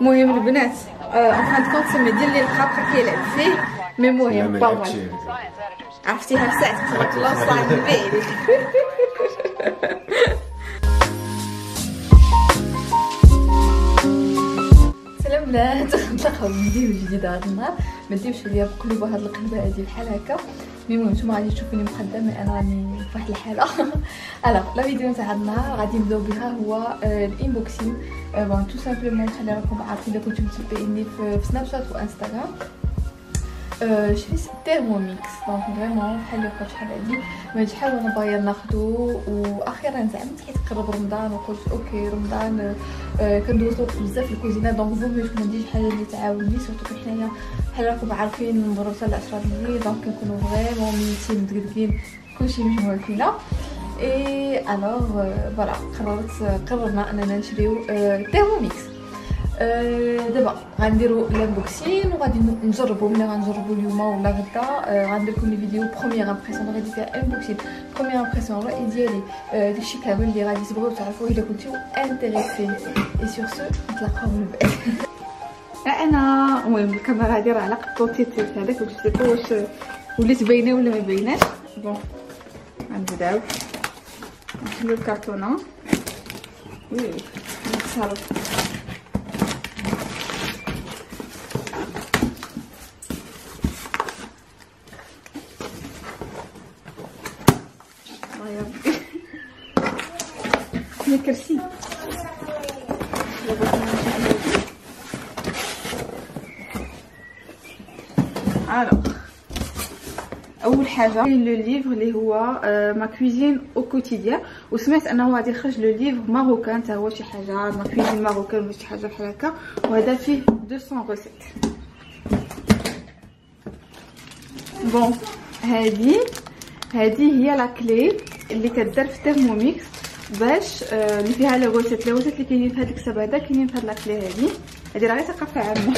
المهم البنات اون فان كونت سمي ديال لي الخاطر كيلعب فيه مي مهم باغ عرفتيها ساعه تخلص صاحبي بعيد. سلام بنات، نتلاقاو فيديو جديد هذا النهار. ما ديوش عليا بقلوبه هاد القلبه هادي بحال هكا. المهم نتوما غادي تشوفوني مقدمه انا راني فواحد الحاله. الوغ لا فيديو تاع النهار غادي نبداو بها هو الانبوكسين. بون تو سامبلومون نخلي راكم عارفين الا كنتو متبعيني في سناب شات وانستغرام. شريت تيرموميكس دونك فريمون بحال اللي قلت شحال هادي ما حاولنا باغيين ناخدو، واخيرا زعما كيتقرب رمضان وقلت اوكي رمضان كندوزو بزاف الكوزينه دونك فو ميو ندير حاجه اللي تعاوني سورتو حنايا بحال راكم عارفين نمرو حتى ل 10 الليل دونك كنكونوا فريمون ميتين مدقدقين كلشي مجموع فينا. اي الوغ فوالا قررنا اننا نشريو تيرموميكس. دابا غنديرو لانبوكسين وغادي نجربو ملي غنجربو اليوم ولا غدا. غندير لكم الفيديو بروميير امبريسيون غادي فيها انبوكسين بروميير امبريسيون الراي ديالي داكشي كامل اللي غادي تبغيو تعرفوه الا كنتو انتريسين. اي سور سو نتلاقاو من بعد. انا المهم الكاميرا هادي راه على قطوتي هذاك واش ولات باينه ولا ما بايناش. بون غنبداو نحلو الكرتونه. وي نتصرف كرسي. اول حاجه لو ليفر اللي هو ما كويزين او كوتيديان، وسمعت انه غادي يخرج لو ليفر ماروكان حتى هو شي حاجه ما كويزين ماروكان ولا شي حاجه بحال هكا، وهذا فيه 200 ريسيت. بون هذه هي لا كلي اللي كدار في تيرموميكس باش اللي فيها لي روسيت اللي كاينين في هذا الكتاب هذا كاينين في هاد لاكلي هادي راه غير ثقافه عامه.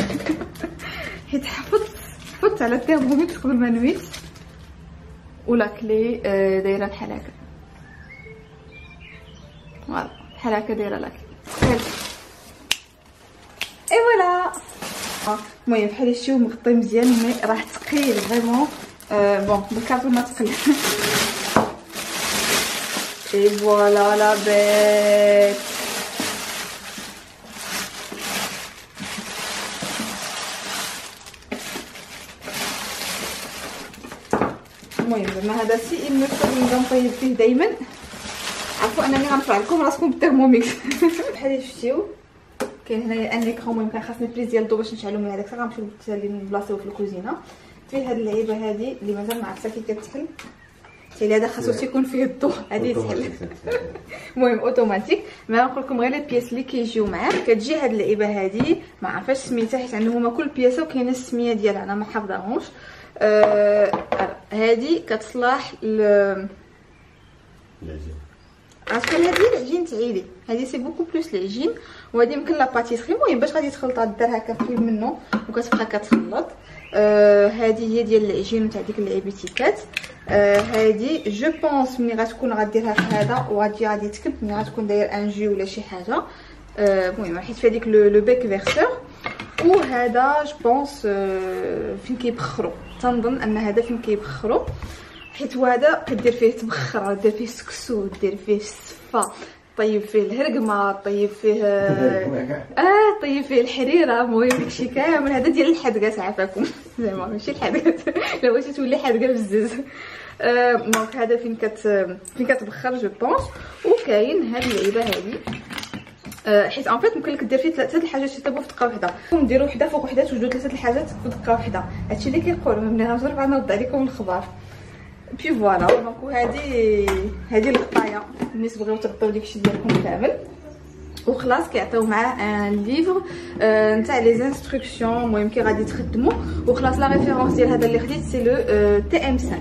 حيت حفظت على التيرموميكس قبل ما نويت، ولاكلي دايره بحال هكا فوالا بحال هكا دايره لاكلي. اي فوالا المهم بحال شتو مغطي مزيان مي راه ثقيل فريمون. بون بالكارطون ما ثقيل. Et voilà la bête. المهم زعما هذا سي المفروض نطيب فيه دائما. عرفوا انني غنرفع لكم راسكم بالترموميكس. بحال شفتيو كاين هنايا ان ليكرون. المهم كان خاصني بريز ديال الضو باش نشعلو من هذاك الساعه. غنمشيو حتى نبلاصيوه في الكوزينه. فيه هاد اللعيبه هادي اللي مازال ما عرفتها كي كتحل. حتى هذا خاصو يكون فيه الضوء هادي يتحل. المهم اوتوماتيك. ما نقول لكم غير لي بياس اللي كيجيو معاه. كتجي هاد اللعيبه هادي ما عرفاش سميتها حيت عندهم هما كل بياسه وكاينه السميه ديالها انا ما حافظاهمش. هادي كتصلح العجين. عرفتي هادي العجين تعيدي هادي سي بوكو بلوس العجين، وهادي يمكن لا باتيسري. المهم باش غادي تخلطها دار هكا فيل منه وكتبقى كتخلط. هادي هي ديال العجين نتاع ديك اللعيبيتيكات. هادي جو بونس ملي غتكون غديرها في هذا وغادي تكب ملي غتكون داير ان جو ولا شي حاجه. المهم حيت في هذيك لو بيك فيرسور. وهذا جو بونس فين كيبخروا. تنظن ان هذا فين كيبخروا حيت هذا كدير فيه تبخر، دير فيه سكسو، دير فيه الصفه، طيب فيه الهرقمه، طيب فيه طيب فيه الحريره. المهم داكشي كامل هذا ديال الحدقات عافاكم. زعما ماشي الحدقات لا واش تولي حدقه بزز. دونك هذا فين كتبخر جو بونس. وكاين هاد اللعيبه هادي حيت ان فيت ممكن لك دير فيه 3 الحاجات يطيبوا في دقه واحده. نديروا وحده فوق وحده توجدوا 3 الحاجات في دقه واحده. هادشي اللي كيقولوا ملي غنجرب غنوض عليكم الخبر. بي فوالا دونك هادي القطايه الناس بغيو تغطيو داكشي ديالكم كامل. وخلاص كيعطيو معاه ان ليفر نتاع لي انستركسيون. المهم كي غادي تخدموا وخلاص. لا ريفيرونس ديال هذا اللي خديت سي لو تي ام 5.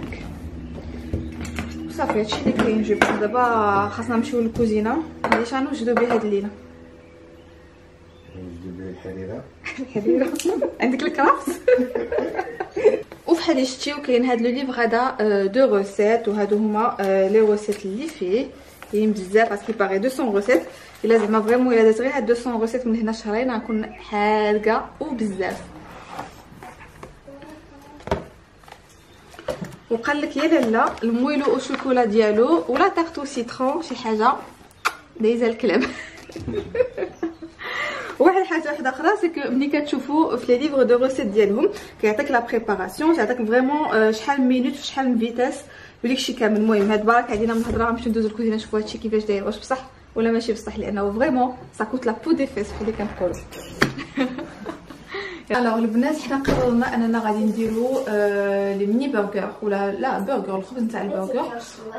صافي هادشي اللي كاين. جو بونس دابا خاصنا نمشيو للكوزينه. علاش غنوجدو بيه هاد الليله؟ نوجدو بيه الحريره. عندك الكرافت. وفحال شتيو كاين هاد لو ليفر هذا 2 روسيت، وهادو هما لي روسيت اللي فيه. كاين بزاف باسكو باغي 200 روسيت. الا زعما فريمون الا درت غير هاد 200 روسيت من هنا شهرين غنكون حالقه وبزاف. وقال لك يا لاله المويلو او شوكولا ديالو ولا تارتو سيترون شي حاجه دايزه الكلام. واحد حاجه واحده اخرى سكو ملي كتشوفوا في لي ليفر دو روسيت ديالهم كيعطيك لا بريباراسيون، كيعطيك فريمون شحال مينوت وشحال من فيتاس وداكشي كامل. المهم هاد برك علينا من الهضره غنمشيو ندوزو الكوزينه نشوفوا هادشي كيفاش داير، واش بصح ولا ماشي بصح، لانه فريمون سا كوت لا بو دي فيس بحال اللي كنقولوا. الوغ البنات حنا قررنا اننا غادي نديرو لي ميني برجر ولا لا برجر، الخبز نتاع البرجر.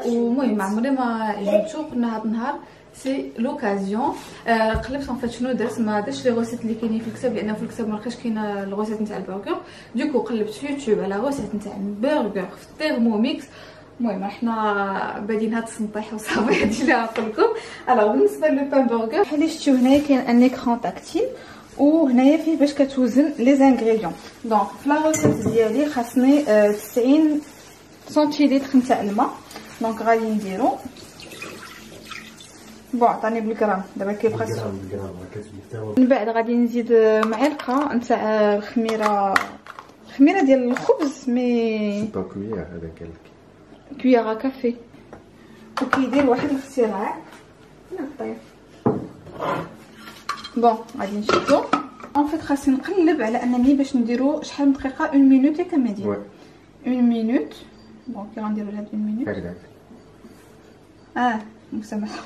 ومهم عمري ما جبتو، قلنا هاد النهار سي لوكازيون. قلبت ان فيت شنو درت، ما درتش لي روسيت اللي كاينين في الكتاب لانه في الكتاب ما لقيتش كاينه الروسيت نتاع البرجر. دوكو قلبت في يوتيوب على روسيت نتاع البرجر في الثيرموميكس. المهم حنا بادين هاد السنطيح وصافي هادشي اللي غنقول لكم. الوغ بالنسبه للبان برجر بحال اللي شفتو هنايا كاين ان ايكران تاكتيل، وهنايا فيه باش كتوزن لي زانغريديون. دونك في لا روسيت ديالي خاصني 90 سنتيلتر نتاع الماء. دونك غادي نديرو بون عطاني بالغرام دابا كيبقى من بعد غادي نزيد معلقه نتاع الخميره ديال الخبز مي با كويير هذا قالك كويير كافي. وكيدير واحد الاختراع نطير. بون غادي نشدو اون فيت خاصني نقلب على انني باش نديرو شحال من دقيقه 1 مينوت ياك مدير 1 مينوت. دونك كي غنديرو لهاد 1 مينوت مسامحه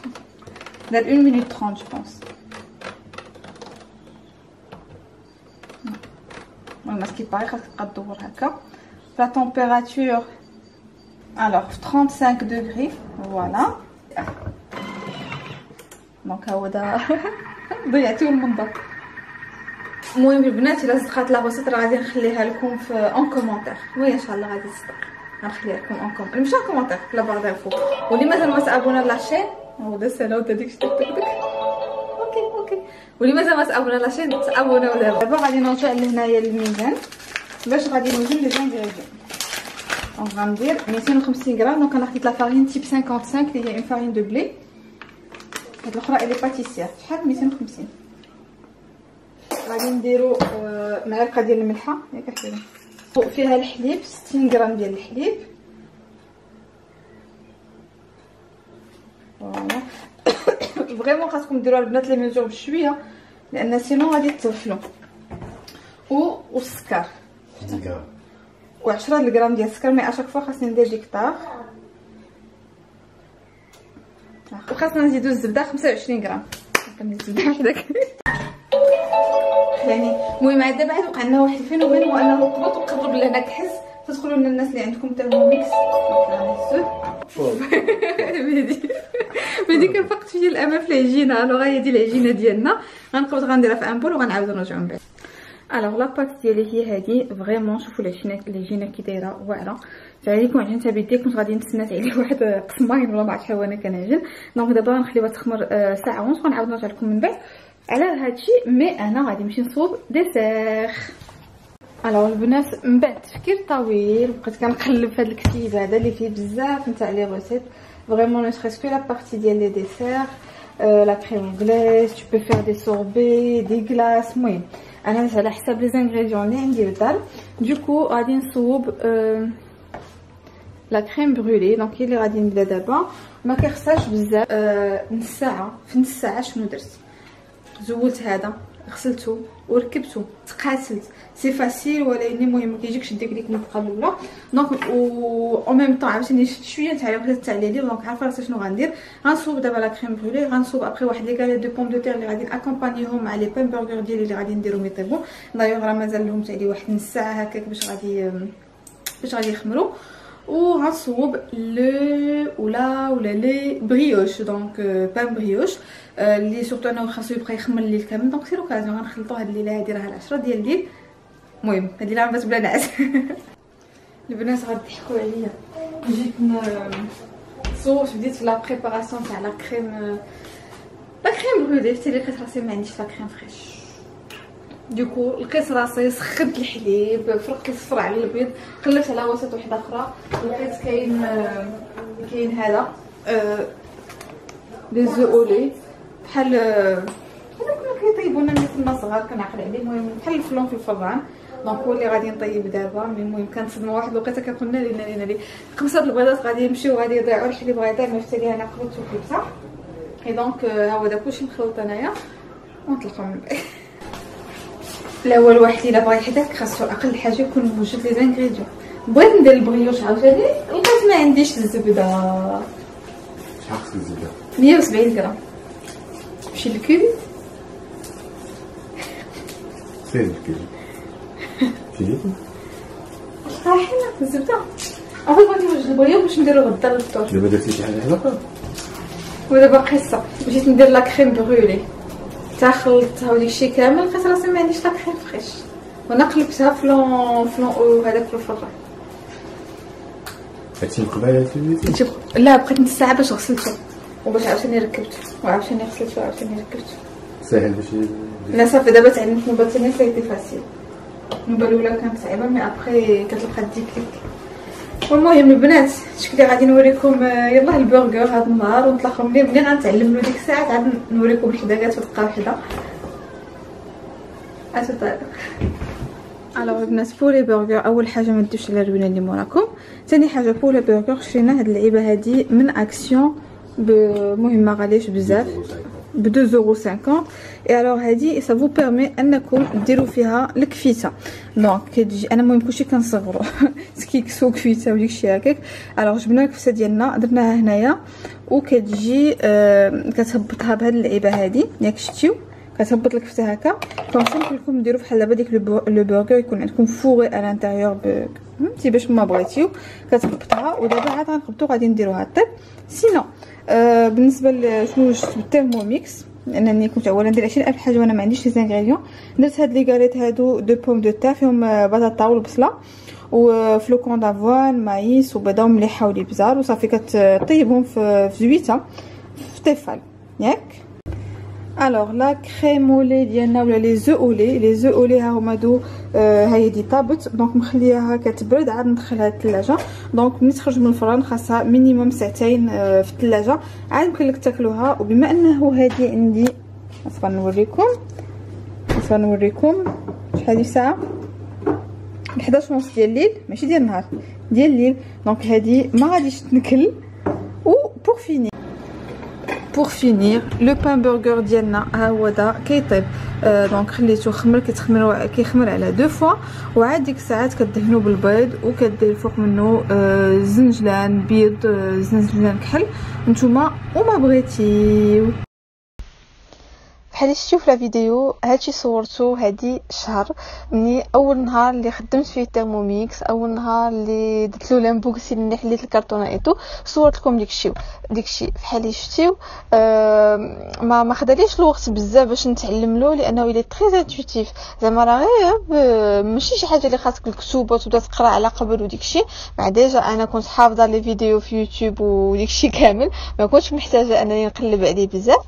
دار 1 مينوت 30 جو بونس. المهم اسكي باغي خاصك تبقى تدور هكا لا تمبيراتور الوغ في 35 دوغري فوالا. دونك ها هو دا ضيعتو المنظر. المهم البنات الا صدقات لا روسيت راه غادي نخليها لكم في اون كومونتير. وي ان شاء الله غادي تصدق غنخليها لكم اون كومونتير، ماشي اون كومونتير لا باغ انفو. واللي مازال ما تابونا لاشين هو دا سالا ودا ديك اوكي واللي مازال ما تابونا لاشين تابونا. دابا غادي نرجع لهنايا للميزان باش غادي نوزن لي زانغريديون. دونك غندير 250 غرام. دونك انا خديت لا فارين تيب 55 اللي هي اون فارين دو بلي. هاد الاخرى الي باتيسير شحال 250. غادي نديرو معلقه ديال الملحه ياك حسيبه. فيها الحليب 60 غرام ديال الحليب فوالا. فريمون خاصكم ديروها البنات لي ميزور بشويه لان سينو غادي تطفلوا. والسكر 10 غرام و10 غرام ديال السكر. مي اشاك فوا خاصني ندير ديك طاغ. وخاصنا نزيدو الزبده 25 غرام. كنزيد الزبده وحدك يعني. المهم عاد دابا عاد وقع لنا واحد الفينومين هو انه نقبض ونقرب لهنا كحس تدخلوا لنا الناس اللي عندكم تيرموميكس. مهدي كنفقد فيه الامل في العجينه. الوغ هي دي العجينه ديالنا غنقبض غنديرها في ان بول وغنعاود نرجعو من بعد. الوغ لاباط ديالي هي هادي فريمون. شوفوا العجينه كي دايره واعره. عليكم عجين تاع بيدي كنت غادي نتسنى عليه واحد قسماين ولا ما عرفتش وانا كنعجن. دونك دابا غنخليوها تخمر ساعه ونص وغنعاود نرجع لكم من بعد على هادشي. مي انا غادي نمشي نصوب ديسير. الوغ البنات من بعد تفكير طويل بقيت كنقلب في هذا الكتيب هذا اللي فيه بزاف نتاع لي روسيت فريمون. نو سريس كو لا بارتي ديال لي ديسير لا كريم انغليز تو بو فير دي سوربي دي غلاس. المهم انا درت على حساب لي زانغريديون اللي عندي للدار. دوكو غادي نصوب لا كريم برولي. دونك هي اللي غادي نبدا دابا. ما كيخصهاش بزاف. نص ساعه في نص ساعه شنو درت؟ زولت هذا غسلته وركبته تقاتلت سي فاسيل ولكن المهم ما كيجيكش الديكليك من الدقه الاولى. دونك او ميم طون عاوتاني شفت شويه تاع الوقت تاع لي ليف. دونك عارفه راسي شنو غندير. غنصوب دابا لا كريم برولي. غنصوب ابري واحد لي غاليت دو بوم دو تير اللي غادي ناكومبانيهم مع لي بان برجر ديالي اللي غادي نديرهم يطيبوا. دايوغ راه مازال لهم تاع لي واحد نص ساعه هكاك باش غادي يخمروا. وغنصوب لو ولا لي بريوش. دونك بان بريوش اللي سورتو انه خاصو يبقى يخمر الليل كامل. دونك سي لوكازيون غنخلطو هاد الليله هادي راه على 10 ديال الليل. المهم هادي لا بس بلا نعاس. البنات غتضحكوا عليا. جيت صوت بديت في لا بريباراسيون تاع لا كريم برودي. حتى لقيت راسي ما عنديش لا كريم فريش. دوكو لقيت راسي سخنت الحليب فرقت الصفر على البيض قلبت على وسط وحده اخرى. لقيت كاين هذا لي زو اولي بحال هذا كنا كيطيبونا ملي كنا صغار كنعقل عليه. المهم بحال الفلون في الفران. دونك هو اللي غادي نطيب دابا. المهم كنصدموا واحد الوقيته كنقولنا لي 5 البيضات غادي يمشيو غادي يضيعوا، الحليب غيضيع، ما شفت ليها انا خلطت وكيف صح. اي دونك ها هو داك كلشي مخلط انايا ونطلقوا من بعد. الاول واحد الا بغى يحداك خاصو اقل حاجه يكون موجود لي زانغريديون. بغيت ندير البغيوش عاوتاني لقيت ما عنديش الزبده. شحال خصك الزبده؟ 170 غرام. ماشي الكيلو سير الكيلو كيلو طاحينه الزبده. عرفتي بغيت نوجد البغيوش باش نديرو غدا للفطور. دابا درتي شي حاجه حدا ودابا قصه بغيت ندير لا كريم بغولي تا خلطتها وداكشي كامل لقيت راسي ما عنديش لا كريم فريش وانا قلبتها فلون او هذاك في الفران. هادشي من قبل هادشي لا بقيت نص ساعه باش غسلته وباش عاوتاني ركبته وعاوتاني غسلته وعاوتاني ركبته. ساهل باش لا صافي دابا تعلمت النوبه الثانيه سايتي فاسيل. النوبه الاولى كانت صعيبه مي ابخي كتلقى الديكليك. والمهم البنات شكلي غادي نوريكم يلاه البرجر هذا النهار ونطلقوا ملي غنتعلم له ديك الساعه عاد نوريكم الحداقات ودقه وحده. اتطالق. الوغ البنات بولي برجر اول حاجه ما ديوش على الروينه اللي موراكم. ثاني حاجه بولي برجر شرينا هاد اللعيبه هادي من اكسيون بمهم ما غاليش بزاف ب 2,50€. اي الوغ هادي سا فو بيرمي انكم ديروا فيها الكفيته. دونك كتجي انا المهم كلشي كنصغرو سكيكسو كفيته وداكشي هكاك. الوغ جبنا الكفته ديالنا درناها هنايا وكتجي كتهبطها بهاد اللعيبه هادي ياك شتيو كتهبط الكفته هكا. كنصح لكم ديروا بحال دابا ديك لو برجر يكون عندكم فوري على الانتيريور فهمتي باش ما بغيتيو كتهبطها. ودابا عاد غنقبطو غادي نديروها طيب. سينو بالنسبه لشنو وجدت بالتيرموميكس لانني كنت اولا ندير 20,000 حاجه وانا ما عنديش لي زانغريديون. درت هاد لي غاليت هادو دو بوم دو تير فيهم بطاطا والبصله وفلوكون دافوان مايس وبيضه مليحه والابزار وصافي كتطيبهم في زويته في طيفال ياك. الوغ لا كريم اولي ديالنا ولا لي زو اولي ها هما دو هاهي دي طابت. دونك مخليها كتبرد عاد ندخلها للثلاجه. دونك ملي تخرج من الفران خاصها مينيموم ساعتين في الثلاجه عاد يمكن لك تاكلوها. وبما انه هادي عندي غنوريكم شحال دي ساعه 11:30 ديال الليل ماشي ديال النهار ديال الليل. دونك هادي ما غاديش تنكل. و بور فينير لو بان برجر ديالنا ها هو دا كيطيب. دونك خليته خمر كيخمر على 2 فوا وعاد ديك الساعات كدهنوا بالبيض وكدير فوق منه زنجلان بيض زنجلان كحل نتوما وما بغيتيو. بحال شفتوا في لا فيديو هادشي صورته هادي شهر مني اول نهار اللي خدمت فيه تيرموميكس اول نهار اللي درت له لامبوكسي اللي حليت الكرتونه ايتو صورت لكم داكشي بحال شفتيو. ما خداليش الوقت بزاف باش نتعلم له لانه الى تري انتويتيف زعما راه غير ماشي شي حاجه اللي خاصك الكتوبه وتبدا تقرا على قبل وديكشي. مع ديجا انا كنت حافظه لي فيديو في يوتيوب وديكشي كامل ما كنتش محتاجه انني نقلب عليه بزاف.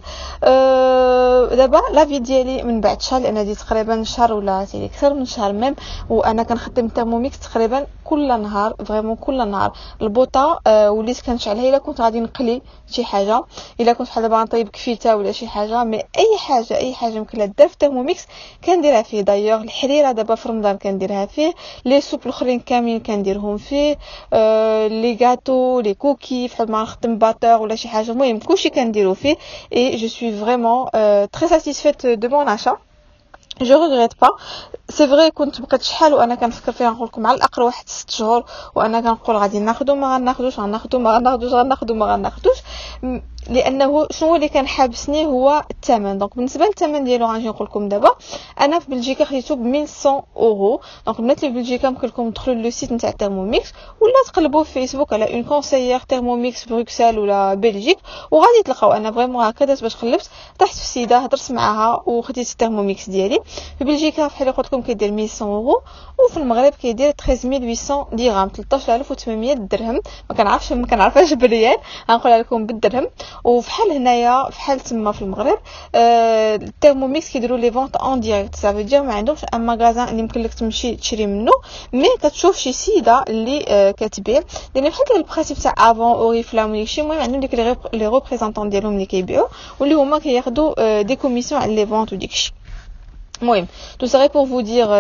دابا لافي ديالي من بعد شهر لان هذه تقريبا شهر ولا تيلي اكثر من شهر ميم وانا كنخدم تيرموميكس تقريبا كل نهار فريمون كل نهار. البوطه وليت كنشعلها الا كنت غادي نقلي شي حاجه الا كنت بحال دابا غنطيب كفيته ولا شي حاجه مي اي حاجه يمكن لها دار في تيرموميكس كنديرها فيه. دايوغ الحريره دابا في رمضان كنديرها فيه لي سوب الاخرين كاملين كنديرهم فيه لي غاتو لي كوكي بحال ما نخدم باتور ولا شي حاجه المهم كلشي كنديرو فيه. اي جو سوي فريمون très satisfaite de mon achat. Je regrette pas. سي فري كنت بقيت شحال وانا كنفكر فيها نقول لكم على الاقل واحد 6 شهور وانا كنقول غادي ناخذو ما غناخذوش لانه شنو اللي كان حابسني هو الثمن. دونك بالنسبه للثمن ديالو غنجي نقول لكم دابا انا في بلجيكا خديتو ب 1100€. دونك البنات اللي في بلجيكا ممكن لكم تدخلوا لو سيت نتاع تيرموميكس ولا تقلبوا في فيسبوك على اون كونسيير تيرموميكس بروكسل ولا بلجيك وغادي تلقاو. انا فريمون هكا باش قلبت طحت في السيده هضرت معاها وخديت التيرموميكس ديالي في بلجيكا بحال قلت عندكم كيدير 1100 اورو، وفي المغرب كيدير 13800 درهم، 13800 درهم. ما كنعرفهاش بالريال، غنقولها لكم بالدرهم. وفحال هنايا فحال تما في المغرب التيرموميكس كيديروا لي فونت اون ديريكت، صافي دير ما عندهمش ان ماغازان اللي يمكن لك تمشي تشري منه، مي كتشوف شي سيده اللي كتبيع، لان بحال البرينسيپ تاع افون اوريفلام ولا شي. المهم عندهم ديك لي ريبريزونطون ديالهم اللي كيبيعوا واللي هما كياخذوا دي كوميسيون على لي فونت وديكشي. المهم tout ça pour vous dire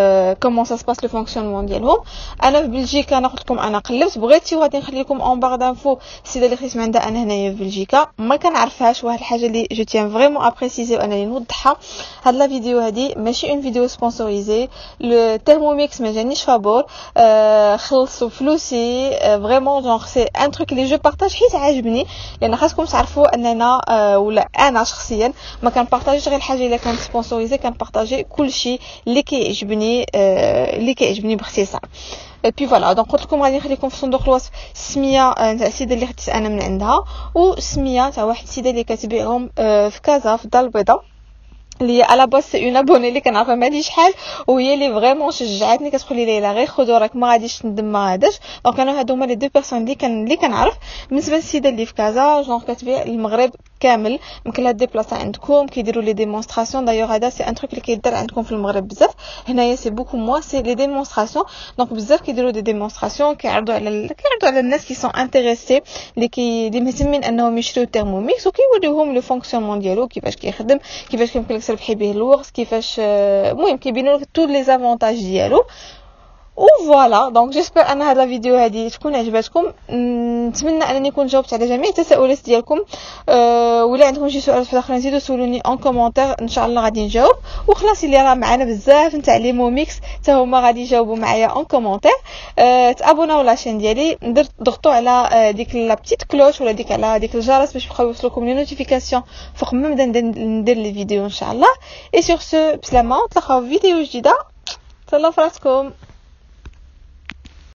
comment ça se passe le fonctionnement ديالهم. انا في بلجيكا انا قلت لكم انا قلبت، بغيتي غادي نخلي لكم اون بار دانفو السيده اللي خديت عندها انا هنايا في بلجيكا، ما كنعرفهاش. واحد الحاجه اللي جو تيان فريمون ابريسيزي وانا نوضحها، هاد لا فيديو هادي ماشي اون فيديو سبونسوريزي. لو تيرموميكس ما جانيش فابور، خلصوا فلوسي فريمون جونغ سي ان تروك اللي جو بارطاج حيت عاجبني، لان خاصكم تعرفوا اننا ولا انا شخصيا ما كنبارطاجيش غير الحاجه الا كانت سبونسوريزي، كنبارطاجي كلشي اللي كيعجبني باختصار. بي فوالا دونك قلت لكم غادي نخليكم في صندوق الوصف السميه تاع السيده اللي خديت انا من عندها، والسميه تاع واحد السيده اللي كتبيعهم في كازا في الدار البيضاء، اللي على باس سي اون ابوني اللي كنعرفها مالي شحال، وهي اللي فريمون شجعتني كتقول لي ليلى غير خذوا راك ما غاديش تندم ما غاداش. دونك انا هادو هما لي دو بيرسون اللي كنعرف. بالنسبه للسيده اللي في كازا جونغ كتبيع المغرب كامل، يمكن لها ديبلاصا عندكم كيديروا لي ديمونستراسيون. دايوغ هذا سي ان تروك اللي كيدار عندكم في المغرب بزاف، هنايا سي بوكو موا سي لي ديمونستراسيون. دونك بزاف كيديروا دي ديمونستراسيون، كيعرضوا على الناس كي سون انتريسي اللي مهتمين انهم يشريو تيرموميكس، وكيوريوهم لو فونكسيونمون ديالو كيفاش كيخدم، كيفاش كيمكن لك تربحي به الوقت، كيفاش المهم كيبينوا لك تو لي زافونتاج ديالو. وفوالا دونك جيسبر ان هذا الفيديو هذه تكون عجبتكم. نتمنى انني كنت جاوبت على جميع التساؤلات ديالكم. ولا عندكم شي سؤال اخرين زيدوا سولوني اون كومونتير، ان شاء الله غادي نجاوب. وخلاص اللي راه معنا بزاف نتاع لي موميكس حتى هما غادي يجاوبوا معايا اون كومونتير. تابوناو لاشين ديالي، ضغطوا على ديك لا بتيت كلوش ولا على ديك الجرس باش يبقاو يوصلوكم لي نوتيفيكاسيون فوق ما نبدا ندير لي فيديو ان شاء الله. اي سور سو بسلامه، نتلاقاو في فيديو جديده. تهلاو فراسكم.